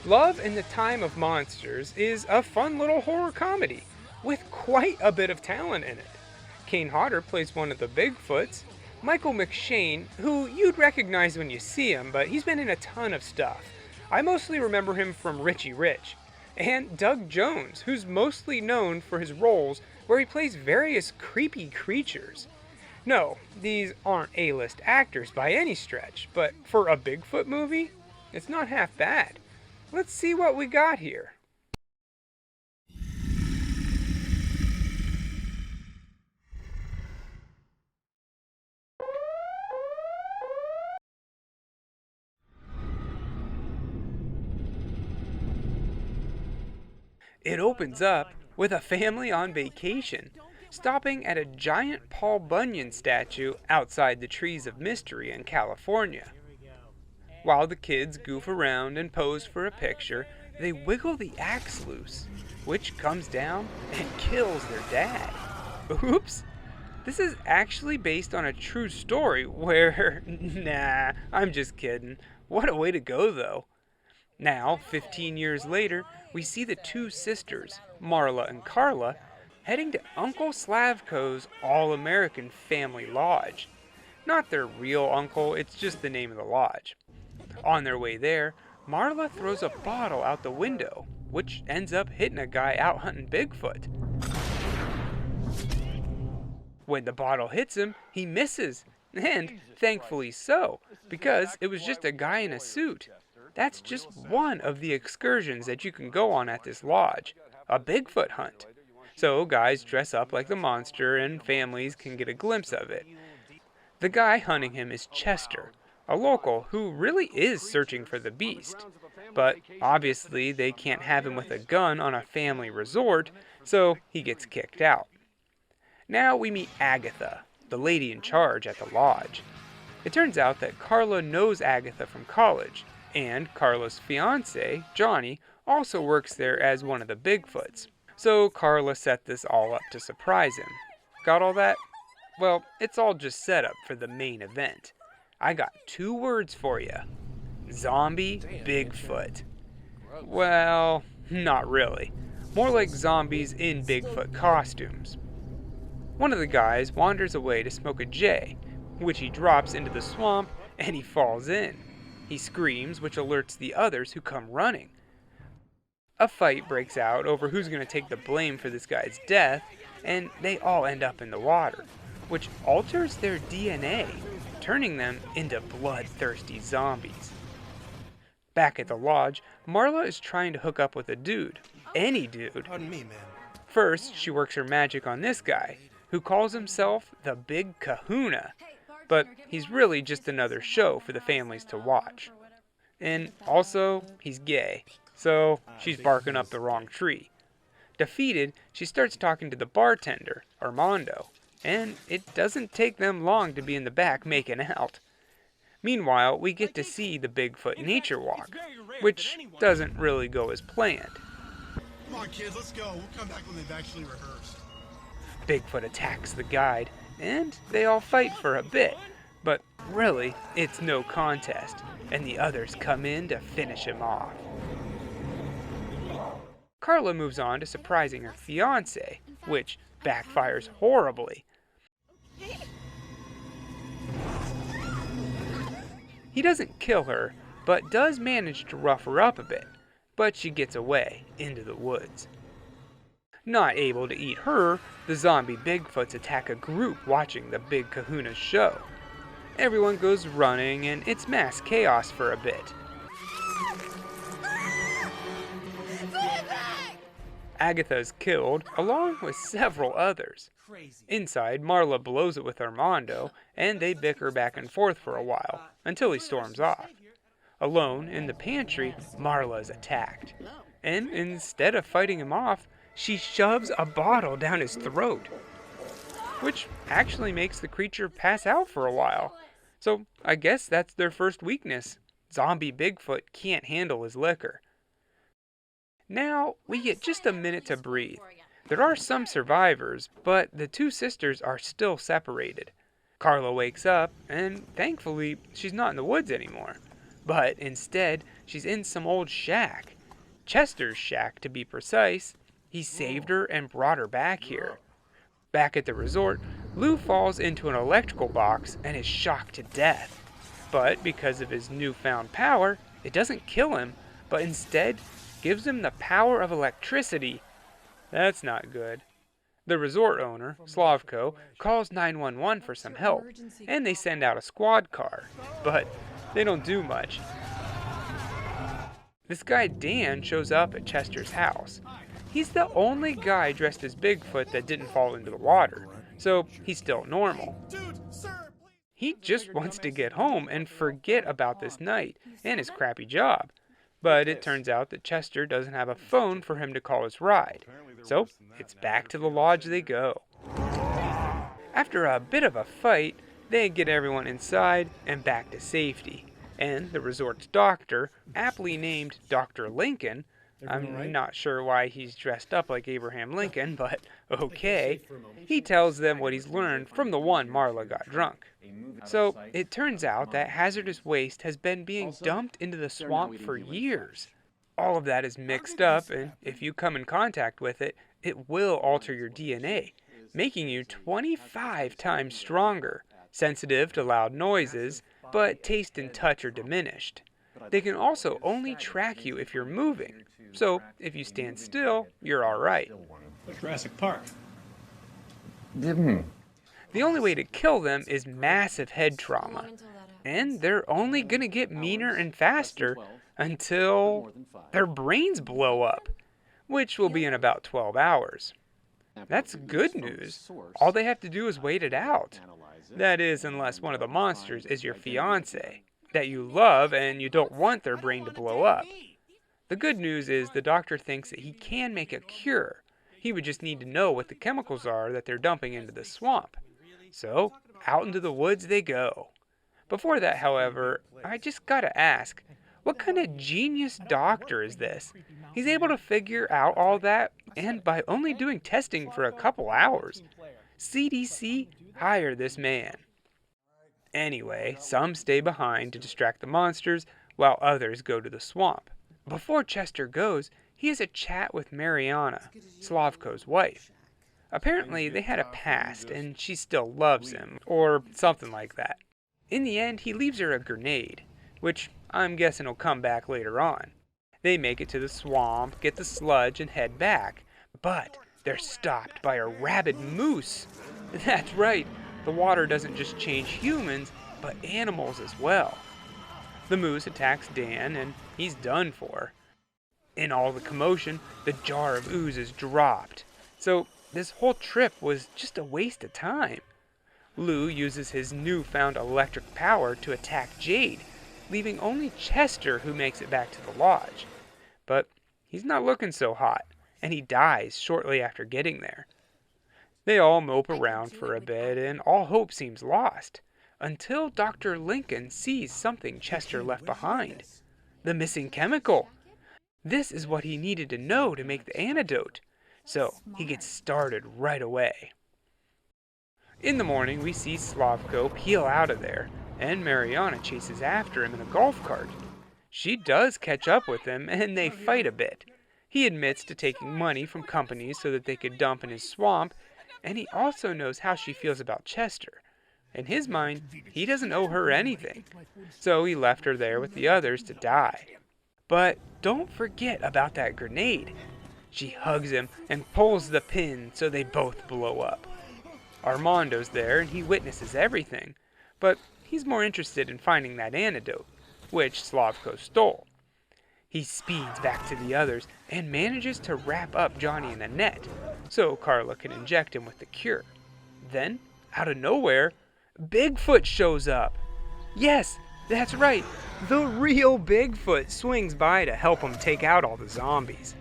Love in the Time of Monsters is a fun little horror comedy with quite a bit of talent in it. Kane Hodder plays one of the Bigfoots. Michael McShane, who you'd recognize when you see him, but he's been in a ton of stuff. I mostly remember him from Richie Rich. And Doug Jones, who's mostly known for his roles where he plays various creepy creatures. No, these aren't A-list actors by any stretch, but for a Bigfoot movie, it's not half bad. Let's see what we got here. It opens up with a family on vacation, stopping at a giant Paul Bunyan statue outside the Trees of Mystery in California. While the kids goof around and pose for a picture, they wiggle the axe loose, which comes down and kills their dad. Oops! This is actually based on a true story where... nah, I'm just kidding. What a way to go, though. Now, 15 years later, we see the two sisters, Marla and Carla, heading to Uncle Slavko's All-American Family Lodge. Not their real uncle, it's just the name of the lodge. On their way there, Marla throws a bottle out the window, which ends up hitting a guy out hunting Bigfoot. When the bottle hits him, he misses, and thankfully so, because it was just a guy in a suit. That's just one of the excursions that you can go on at this lodge, a Bigfoot hunt. So guys dress up like the monster and families can get a glimpse of it. The guy hunting him is Chester, a local who really is searching for the beast. But obviously they can't have him with a gun on a family resort, so he gets kicked out. Now we meet Agatha, the lady in charge at the lodge. It turns out that Carla knows Agatha from college, and Carla's fiancé, Johnny, also works there as one of the Bigfoots. So Carla set this all up to surprise him. Got all that? Well, it's all just set up for the main event. I got 2 words for you. Zombie Bigfoot. Well, not really. More like zombies in Bigfoot costumes. One of the guys wanders away to smoke a J, which he drops into the swamp and he falls in. He screams, which alerts the others who come running. A fight breaks out over who's going to take the blame for this guy's death, and they all end up in the water, which alters their DNA, turning them into bloodthirsty zombies. Back at the lodge, Marla is trying to hook up with a dude. Any dude. Pardon me, man. First, she works her magic on this guy, who calls himself the Big Kahuna. But he's really just another show for the families to watch. And also, he's gay, so she's barking up the wrong tree. Defeated, she starts talking to the bartender, Armando, and it doesn't take them long to be in the back making out. Meanwhile, we get to see the Bigfoot nature walk, which doesn't really go as planned. Come on, kids, let's go. We'll come back when they've actually rehearsed. Bigfoot attacks the guide, and they all fight for a bit, but really, it's no contest, and the others come in to finish him off. Carla moves on to surprising her fiancé, which backfires horribly. He doesn't kill her, but does manage to rough her up a bit, but she gets away into the woods. Not able to eat her, the zombie Bigfoots attack a group watching the Big Kahuna's show. Everyone goes running and it's mass chaos for a bit. Agatha is killed along with several others. Inside, Marla blows it with Armando and they bicker back and forth for a while until he storms off. Alone in the pantry, Marla is attacked. And instead of fighting him off, she shoves a bottle down his throat, which actually makes the creature pass out for a while. So I guess that's their first weakness. Zombie Bigfoot can't handle his liquor. Now we get just a minute to breathe. There are some survivors, but the 2 sisters are still separated. Carla wakes up, and thankfully she's not in the woods anymore. But instead, she's in some old shack. Chester's shack to be precise. He saved her and brought her back here. Back at the resort, Lou falls into an electrical box and is shocked to death. But because of his newfound power, it doesn't kill him, but instead gives him the power of electricity. That's not good. The resort owner, Slavko, calls 911 for some help, and they send out a squad car. But they don't do much. This guy Dan shows up at Chester's house. He's the only guy dressed as Bigfoot that didn't fall into the water, so he's still normal. He just wants to get home and forget about this night and his crappy job. But it turns out that Chester doesn't have a phone for him to call his ride, so it's back to the lodge they go. After a bit of a fight, they get everyone inside and back to safety, and the resort's doctor, aptly named Dr. Lincoln, I'm not sure why he's dressed up like Abraham Lincoln, but okay. He tells them what he's learned from the one Marla got drunk. So it turns out that hazardous waste has been being dumped into the swamp for years. All of that is mixed up, and if you come in contact with it, it will alter your DNA, making you 25 times stronger, sensitive to loud noises, but taste and touch are diminished. They can also only track you if you're moving, so if you stand still, you're alright. Jurassic Park. The only way to kill them is massive head trauma, and they're only gonna get meaner and faster until their brains blow up, which will be in about 12 hours. That's good news. All they have to do is wait it out. That is, unless one of the monsters is your fiancé that you love and you don't want their brain to blow up. The good news is the doctor thinks that he can make a cure. He would just need to know what the chemicals are that they're dumping into the swamp. So, out into the woods they go. Before that, however, I just gotta ask, what kind of genius doctor is this? He's able to figure out all that, and by only doing testing for a couple hours. CDC, hire this man. Anyway, some stay behind to distract the monsters, while others go to the swamp. Before Chester goes, he has a chat with Mariana, Slavko's wife. Apparently, they had a past, and she still loves him, or something like that. In the end, he leaves her a grenade, which I'm guessing will come back later on. They make it to the swamp, get the sludge, and head back. But they're stopped by a rabid moose. That's right. The water doesn't just change humans, but animals as well. The moose attacks Dan, and he's done for. In all the commotion, the jar of ooze is dropped. So this whole trip was just a waste of time. Lou uses his newfound electric power to attack Jade, leaving only Chester who makes it back to the lodge. But he's not looking so hot, and he dies shortly after getting there. They all mope around for a bit, and all hope seems lost, until Dr. Lincoln sees something Chester left behind. The missing chemical. This is what he needed to know to make the antidote, so he gets started right away. In the morning, we see Slavko peel out of there, and Mariana chases after him in a golf cart. She does catch up with him, and they fight a bit. He admits to taking money from companies so that they could dump in his swamp, and he also knows how she feels about Chester. In his mind, he doesn't owe her anything, so he left her there with the others to die. But don't forget about that grenade. She hugs him and pulls the pin so they both blow up. Armando's there and he witnesses everything, but he's more interested in finding that antidote, which Slavko stole. He speeds back to the others and manages to wrap up Johnny in a net, so Carla can inject him with the cure. Then, out of nowhere, Bigfoot shows up. Yes, that's right, the real Bigfoot swings by to help him take out all the zombies.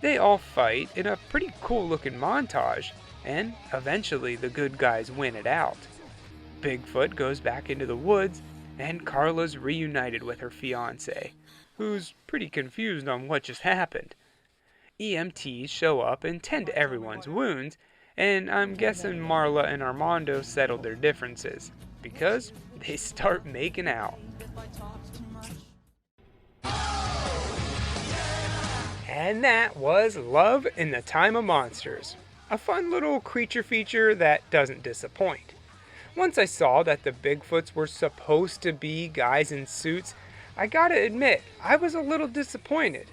They all fight in a pretty cool looking montage, and eventually the good guys win it out. Bigfoot goes back into the woods, and Carla's reunited with her fiancé, who's pretty confused on what just happened. EMTs show up and tend to everyone's wounds, and I'm guessing Marla and Armando settled their differences, because they start making out. And that was Love in the Time of Monsters. A fun little creature feature that doesn't disappoint. Once I saw that the Bigfoots were supposed to be guys in suits, I gotta admit, I was a little disappointed.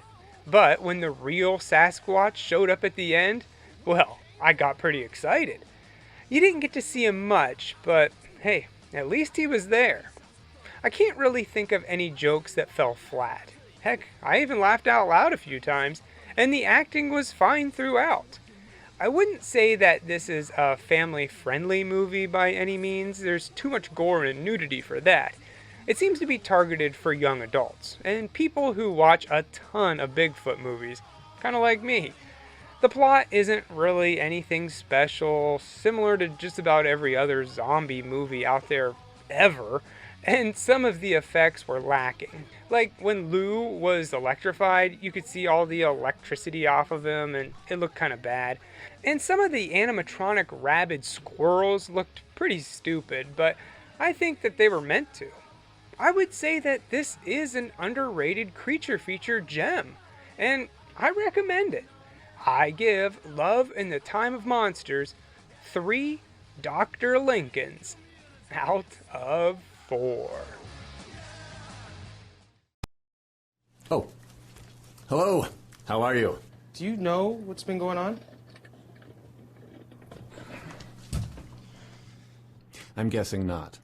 But when the real Sasquatch showed up at the end, well, I got pretty excited. You didn't get to see him much, but hey, at least he was there. I can't really think of any jokes that fell flat. Heck, I even laughed out loud a few times, and the acting was fine throughout. I wouldn't say that this is a family-friendly movie by any means. There's too much gore and nudity for that. It seems to be targeted for young adults, and people who watch a ton of Bigfoot movies, kind of like me. The plot isn't really anything special, similar to just about every other zombie movie out there ever, and some of the effects were lacking. Like when Lou was electrified, you could see all the electricity off of him and it looked kind of bad. And some of the animatronic rabid squirrels looked pretty stupid, but I think that they were meant to. I would say that this is an underrated creature feature gem, and I recommend it. I give Love in the Time of Monsters 3 Dr. Lincolns out of 4. Oh. Hello. How are you? Do you know what's been going on? I'm guessing not.